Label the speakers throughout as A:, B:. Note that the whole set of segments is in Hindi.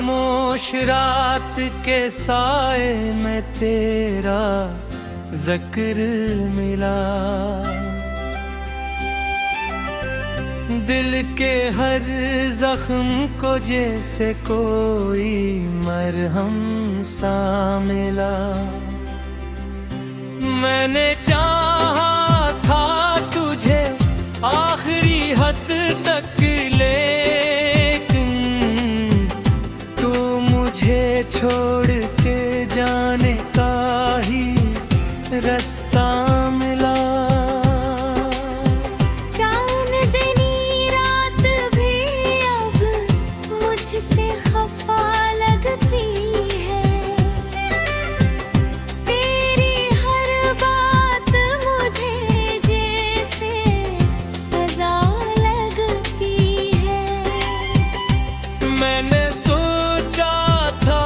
A: खामोश रात के साए में तेरा ज़िक्र मिला। दिल के हर जख्म को जैसे कोई मरहम सा मिला। मैंने चाहा था तुझे आखिरी हद तक, लेकिन तू मुझे छोड़ के जाने का ही रास्ता मिला।
B: चांदनी रात भी अब मुझसे खफा लगती है। तेरी हर बात मुझे जैसे सजा लगती है।
A: मैंने सोचा था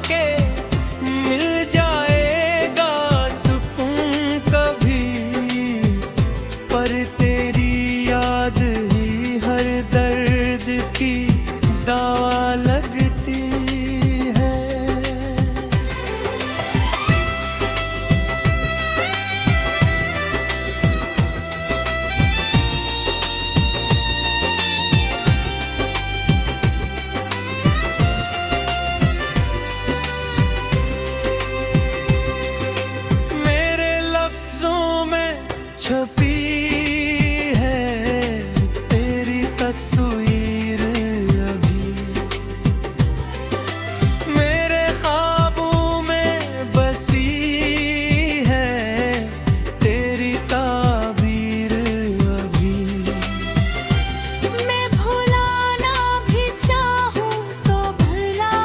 A: कि मिल जाएगा सुकून कभी, पर तेरी याद ही हर दर्द की दवा लगती है। मेरे लफ्जों में छपी है तेरी तस्वीर अभी। मेरे ख्वाबों में बसी है तेरी ताबीर अभी।
B: मैं भुलाना भी चाहूं तो भुला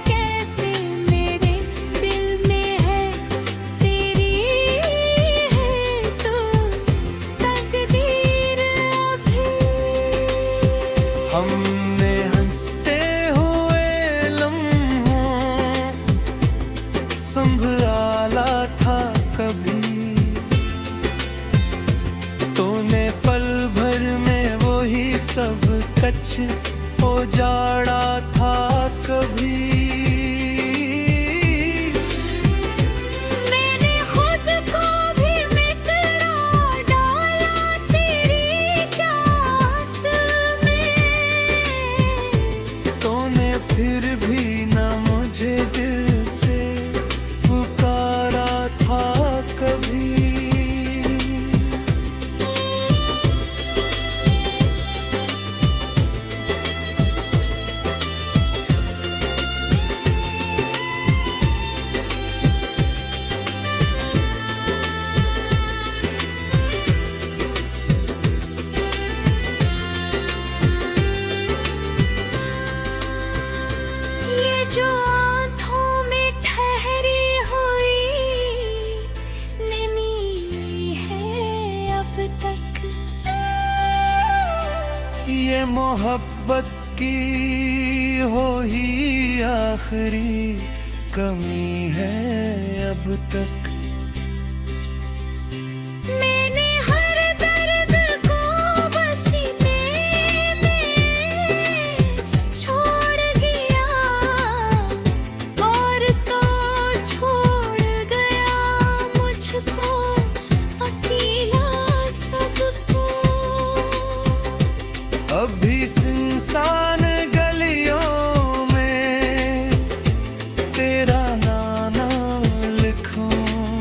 B: कैसे, मेरे दिल में है तेरी है तू तकदीर अभी।
A: हमने हंसते हुए लम्हों संभाला था कभी, तूने पल भर में वो ही सब कच उजाड़ा था कभी।
B: मैंने खुद को भी मित्रा डाला तेरी चाहत में।
A: तूने फिर भी न मुझे दिल से पुकारा था कभी।
B: ये जो आँखों में ठहरी हुई नमी है अब तक,
A: ये मोहब्बत की हो ही आखिरी कमी है अब तक।
B: मैंने हर दर्द को बसीने में छोड़ गया, और तो छोड़ गया मुझको अकेला सबको।
A: अभी सुनसान गलियों में तेरा नाम लिखूं,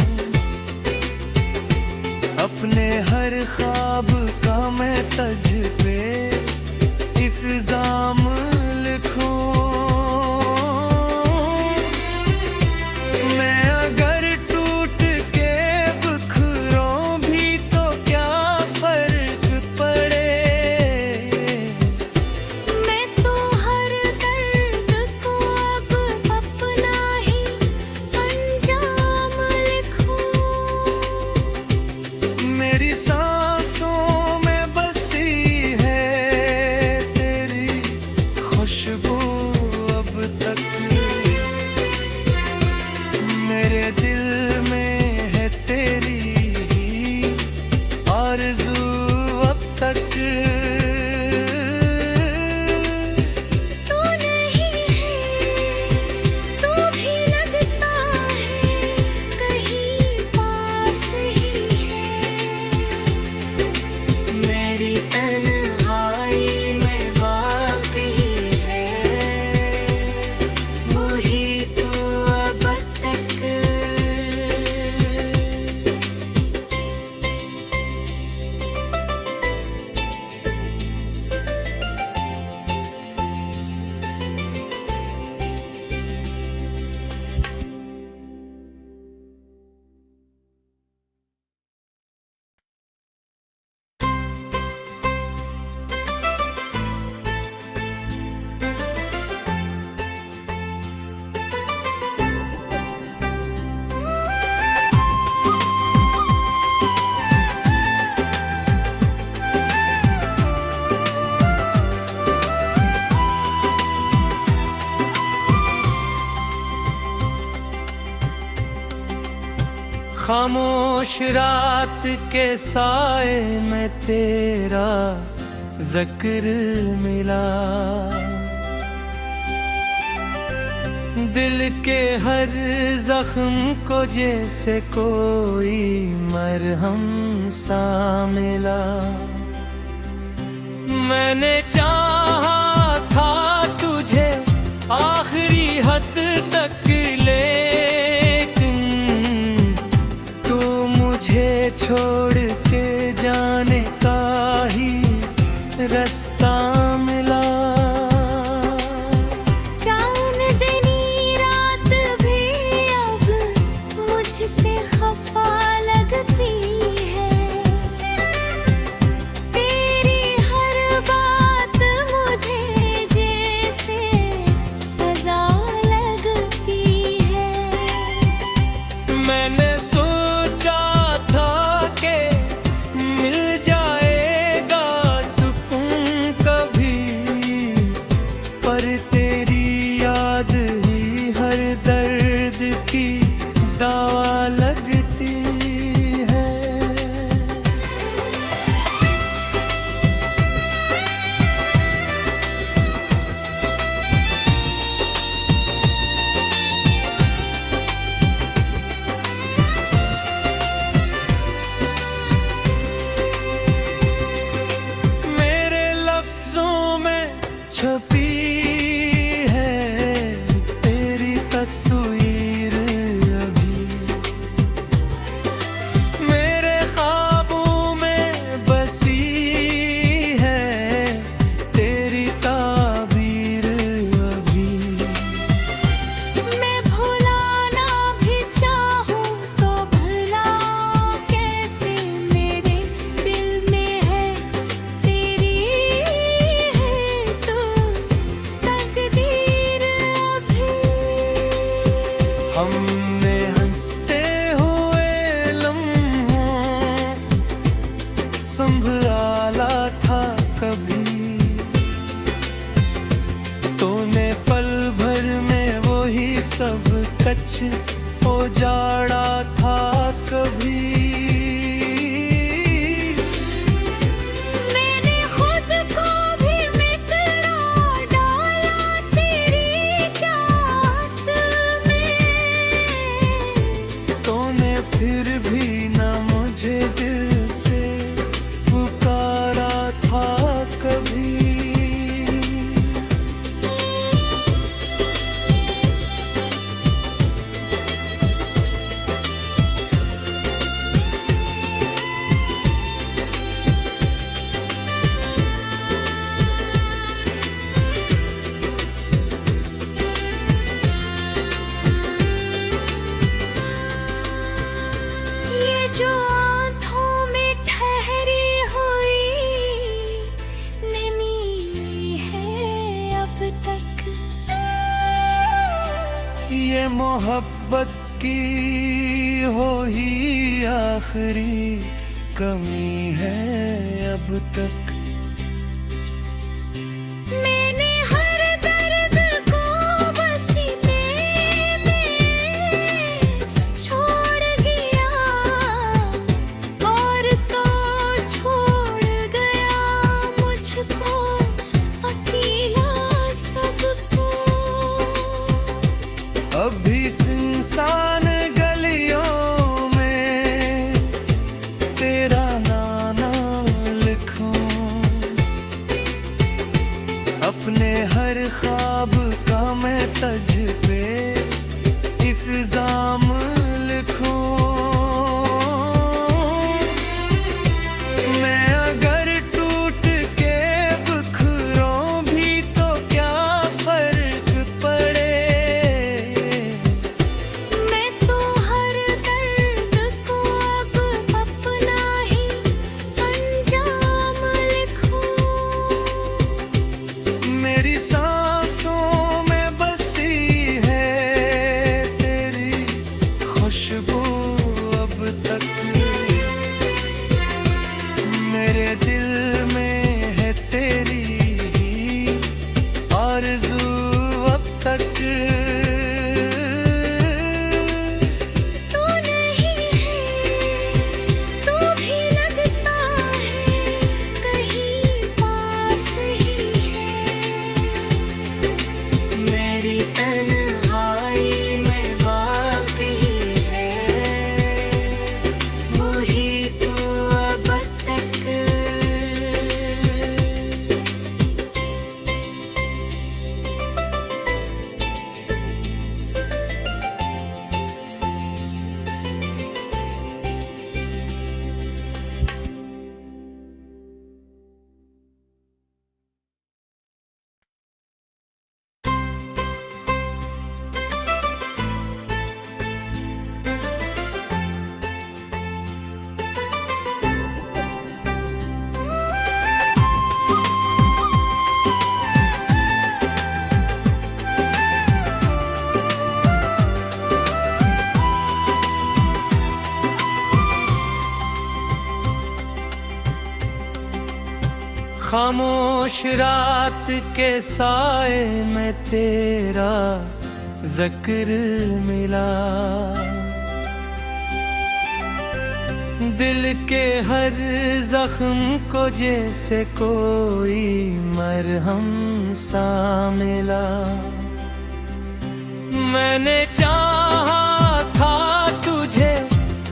A: खामोश रात के साए में तेरा जिक्र मिला। दिल के हर जख्म को जैसे कोई मरहम सा मिला। मैंने चाहा था तुझे आखिरी हद तक, लेकिन तू मुझे छोड़ के जाने का ही रास्ता मिला।
B: चांदनी रात भी अब मुझसे खफा लगती है। तेरी हर बात मुझे जैसे सजा लगती है।
A: मैंने सोचा था कि मिल जाएगा सुकून कभी, पर तेरी याद ही हर दर्द की दवा लगती है। मेरे लफ्जों में छपी है तेरी तस्वीर अभी। मेरे ख्वाबों में बसी है तेरी ताबीर अभी।
B: मैं भुलाना भी चाहूं तो भला कैसे, मेरे दिल में है तेरी है तू तकदीर अभी।
A: हमने हंसते हुए लम्हों संभाला था कभी, तूने पल भर में वही सब कच उजाड़ा था कभी।
B: मैंने खुद को भी मित्रा डाला तेरी चाहत में।
A: तूने फिर भी न मुझे दिल से पुकारा था कभी।
B: ये जो आँखों में ठहरी हुई नमी है अब तक,
A: ये मोहब्बत की हो ही आखिरी कमी है अब तक।
B: मैंने हर दर्द को बसीने में छोड़ गया, और तो छोड़ गया मुझको अकेला सबको।
A: अभी सुनसान गलियों में तेरा नाम लिखूं, अपने हर ख्वाब का मैं तज पे इल्जाम लिखूं। मैं अगर टूट के बिखरूं भी तो क्या फर्क पड़े।
B: मैं तो हर दर्द को अब अपना ही अंजाम लिखूं।
A: मेरी सांसों में बसी है तेरी खामोश रात के साए में तेरा जिक्र मिला, दिल के हर जख्म को जैसे कोई मरहम सा मिला। मैंने चाहा था तुझे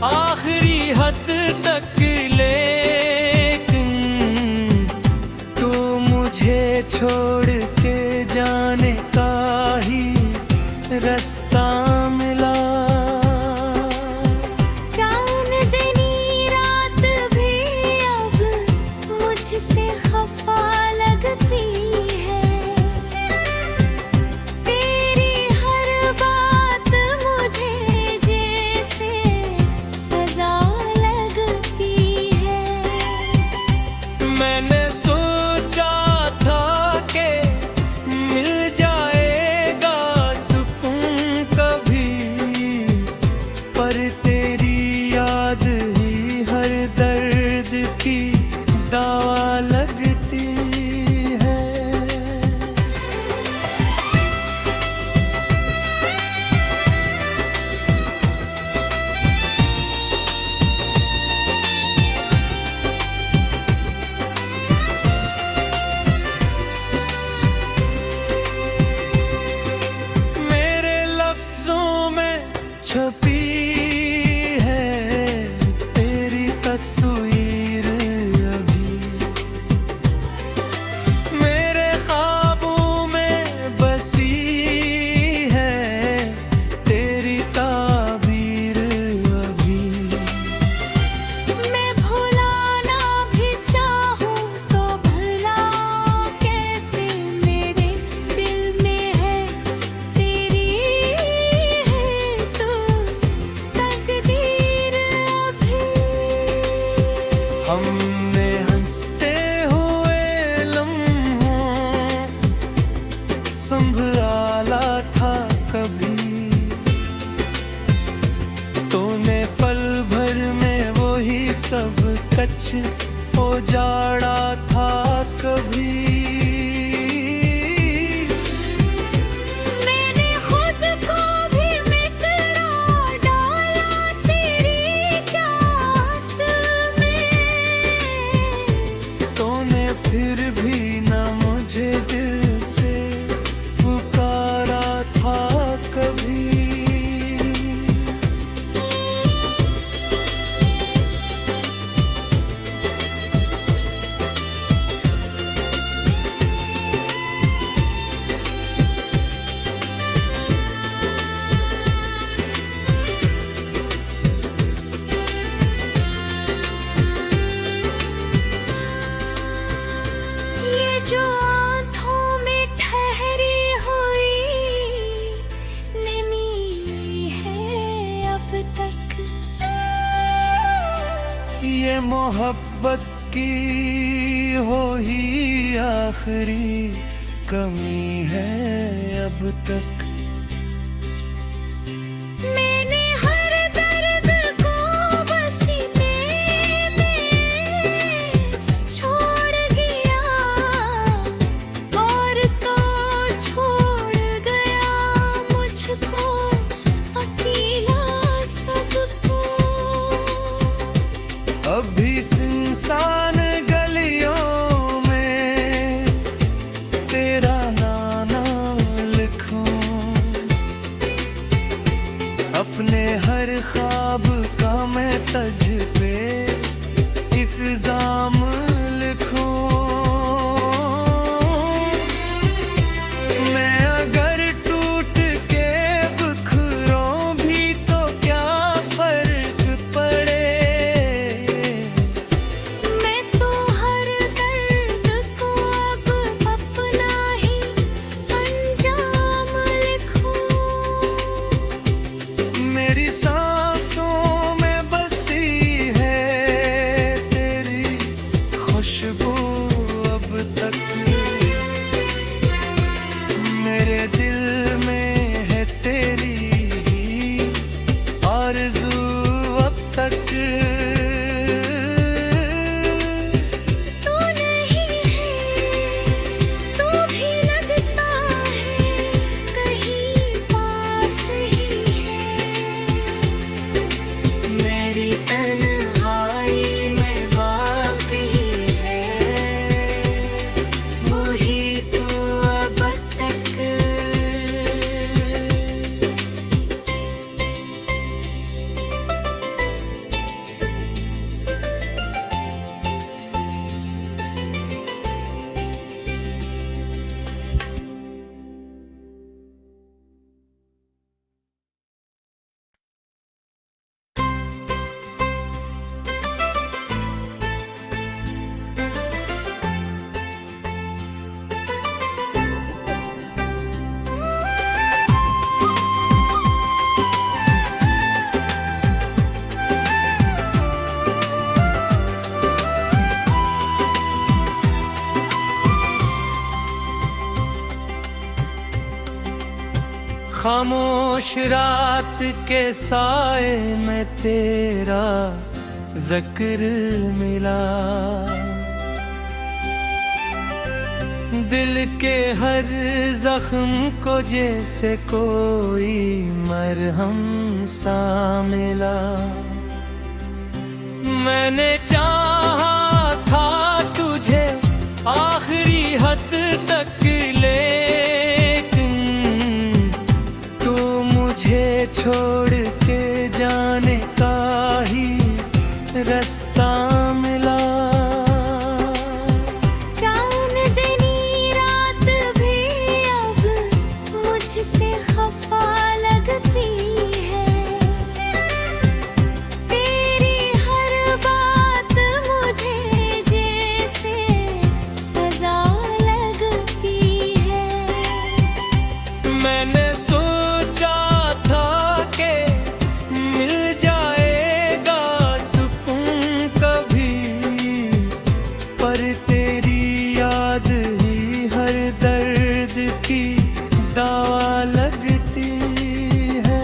A: आखिरी हद तक, लेकिन तू मुझे छोड़ के जाने का ही रास्ता मिला।
B: चांदनी रात भी अब मुझसे खफा लगती है, तेरी हर बात मुझे जैसे सजा लगती है।
A: मैंने सोचा था कि मिल जाएगा सुकून कभी, पर तेरी याद ही हर दर्द की दवा लगती है। मेरे लफ्जों में छपी है तेरी तस्वीर अभी, मेरे ख्वाबों में बसी है तेरी ताबीर अभी।
B: मैं भुलाना भी चाहूँ तो भला कैसे, मेरे दिल में है तेरी है तू तकदीर अभी।
A: हमने हंसते हुए लम्हों संभाला था कभी, तूने पल भर में वो ही सब कच उजाड़ा था कभी।
B: मैंने खुद को भी मित्रा डाला तेरी चाहत में,
A: तूने फिर भी न मुझे दिल से पुकारा था कभी।
B: ये जो आँखों में ठहरी हुई नमी है अब तक,
A: ये मोहब्बत की हो ही आखिरी कमी है अब तक।
B: मैंने हर दर्द को बसीने में छोड़ गया, और तो छोड़ गया मुझको अकेला सबको।
A: अभी सुनसान गलियों में तेरा नाम लिखूं, अपने हर ख्वाब का मैं तज पे इल्जाम लिखूं। मैं अगर टूट के बिखरूं भी तो क्या फर्क पड़े,
B: मैं तो हर दर्द को अब अपना ही अंजाम लिखूं।
A: मेरी सांसों में बसी है तेरी खामोश रात के साए में तेरा जिक्र मिला। दिल के हर जख्म को जैसे कोई मरहम सा मिला। मैंने चाहा था तुझे आखिरी हद तक, लेकिन तू मुझे छोड़ के जाने का ही रास्ता मिला।
B: चांदनी रात भी अब मुझसे खफा लगती है। तेरी हर बात मुझे जैसे सजा लगती है।
A: मैंने सोचा था कि मिल जाएगा सुकून कभी, पर तेरी याद ही हर दर्द की दवा लगती है।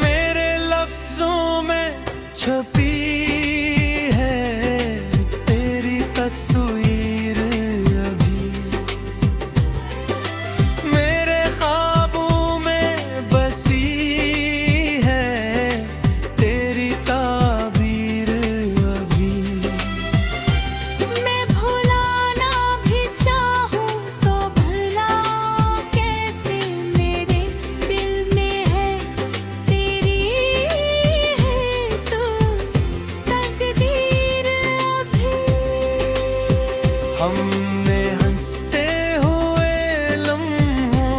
A: मेरे लफ्जों में छपी है तेरी तस्वीर अभी, मेरे ख्वाबों में बसी है तेरी ताबीर अभी।
B: मैं भुलाना भी चाहूँ तो भुला कैसे, मेरे दिल में है तेरी है तू तकदीर अभी।
A: हमने हंसते हुए लम्हों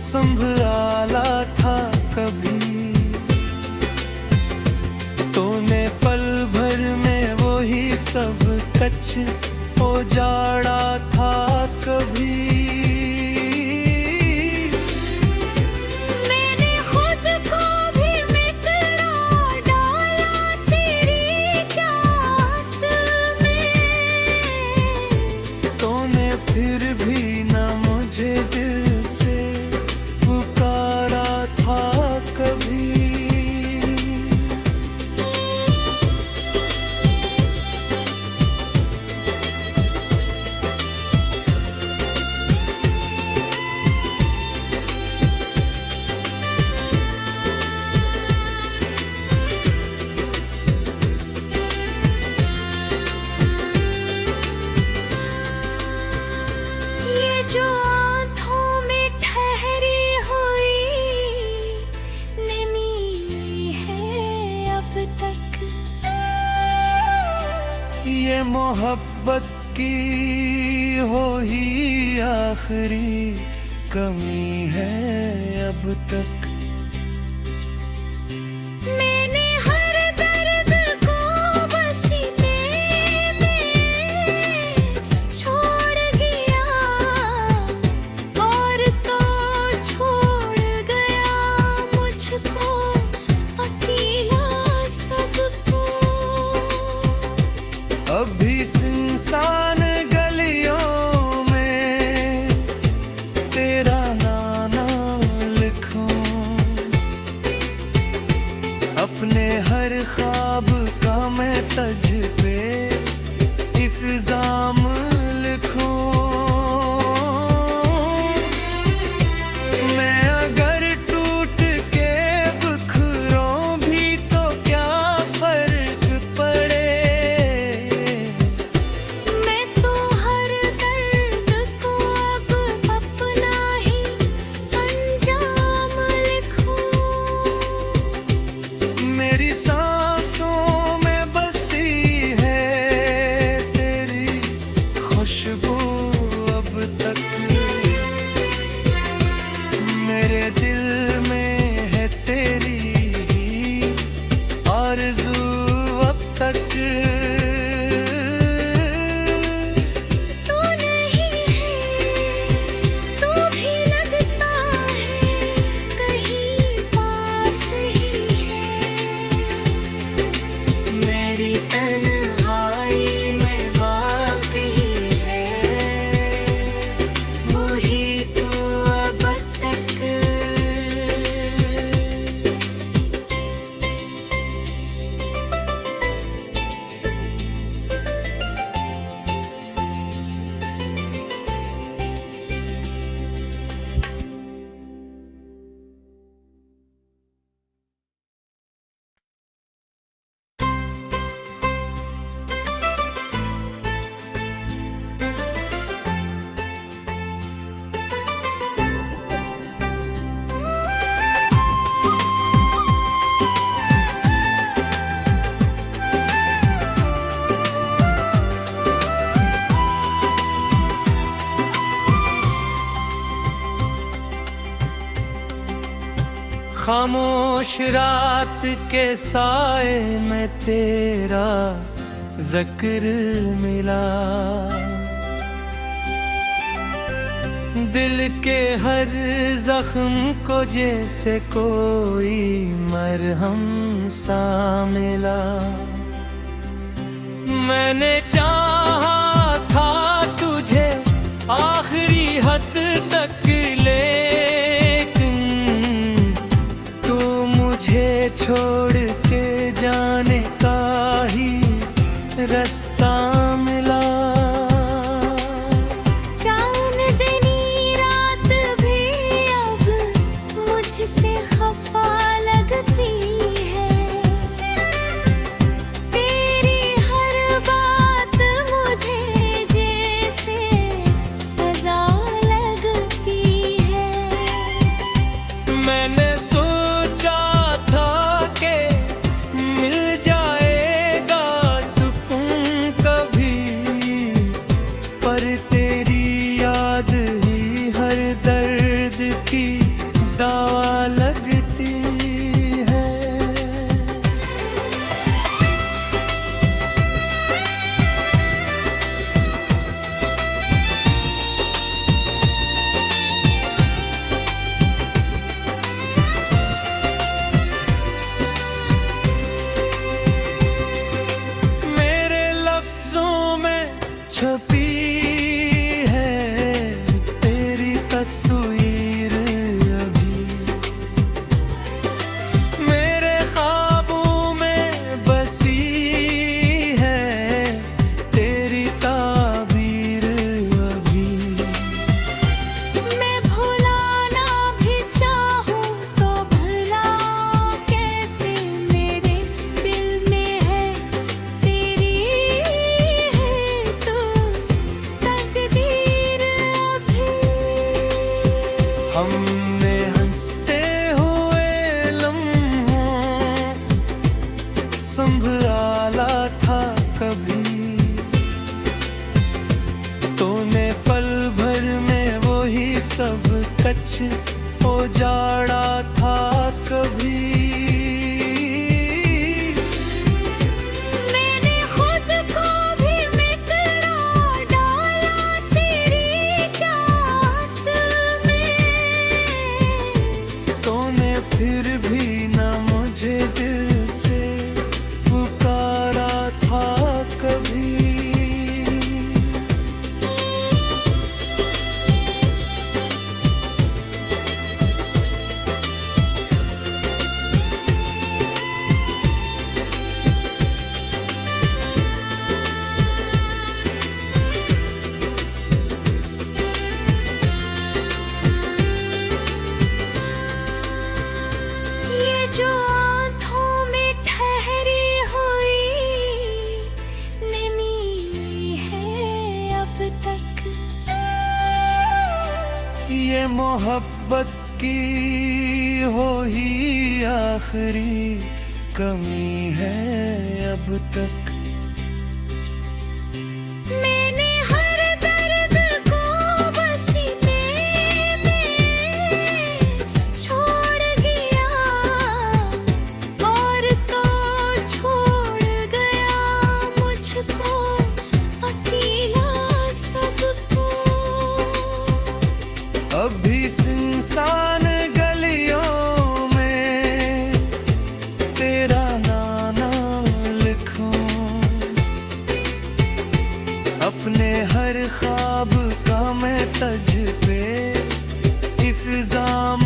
A: संभाला था कभी, तूने पल भर में वही सब कच उजाड़ा था कभी।
B: मैंने खुद को भी मित्रा डाला तेरी चाहत में।
A: तूने फिर भी न मुझे दिल से पुकारा था कभी।
B: ये जो आँखों में ठहरी हुई नमी है अब तक,
A: ये मोहब्बत की हो ही आखिरी कमी है अब तक।
B: मैंने हर दर्द को सीने में छोड़ गया, और तो छोड़ गया मुझको अकेला सबको।
A: अभी सुनसान गलियों में तेरा नाम लिखूं, खामोश रात के साए में तेरा जिक्र मिला। दिल के हर जख्म को जैसे कोई मरहम सा मिला। मैंने चाहा था तुझे आखिरी हद तक, लेकिन तू मुझे छोड़ के जाने का ही रास्ता मिला।
B: चांदनी रात भी अब मुझसे खफा लगती है। तेरी हर बात मुझे जैसे सजा लगती है।
A: मैंने सोचा था कि मिल जाएगा सुकून कभी, पर तेरी याद ही हर दर्द की दवा लगती है। मेरे लफ्जों में छपी है तेरी तस्वीर अभी, मेरे ख्वाबों में बसी है तेरी ताबीर अभी।
B: मैं भुलाना भी चाहूं तो भला कैसे, मेरे दिल में है तेरी है तू तकदीर अभी।
A: हमने हंसते हुए लम्हों संभाला था कभी, तूने पल भर में वही सब कच्छ उजाड़ा था कभी।
B: मैंने खुद को भी मित्रा डाला तेरी चाहत में।
A: तूने फिर भी न मुझे दिल से पुकारा था कभी।
B: ये जो आँखों में ठहरी हुई नमी है अब तक,
A: ये मोहब्बत की हो ही आखिरी कमी है अब तक।
B: मैंने हर दर्द को सीने में छोड़ गया, और तो छोड़ गया मुझको अकेला सबको।
A: अभी सुनसान गलियों में तेरा नाम लिखूं, अपने हर ख्वाब का मैं तज पे इल्जाम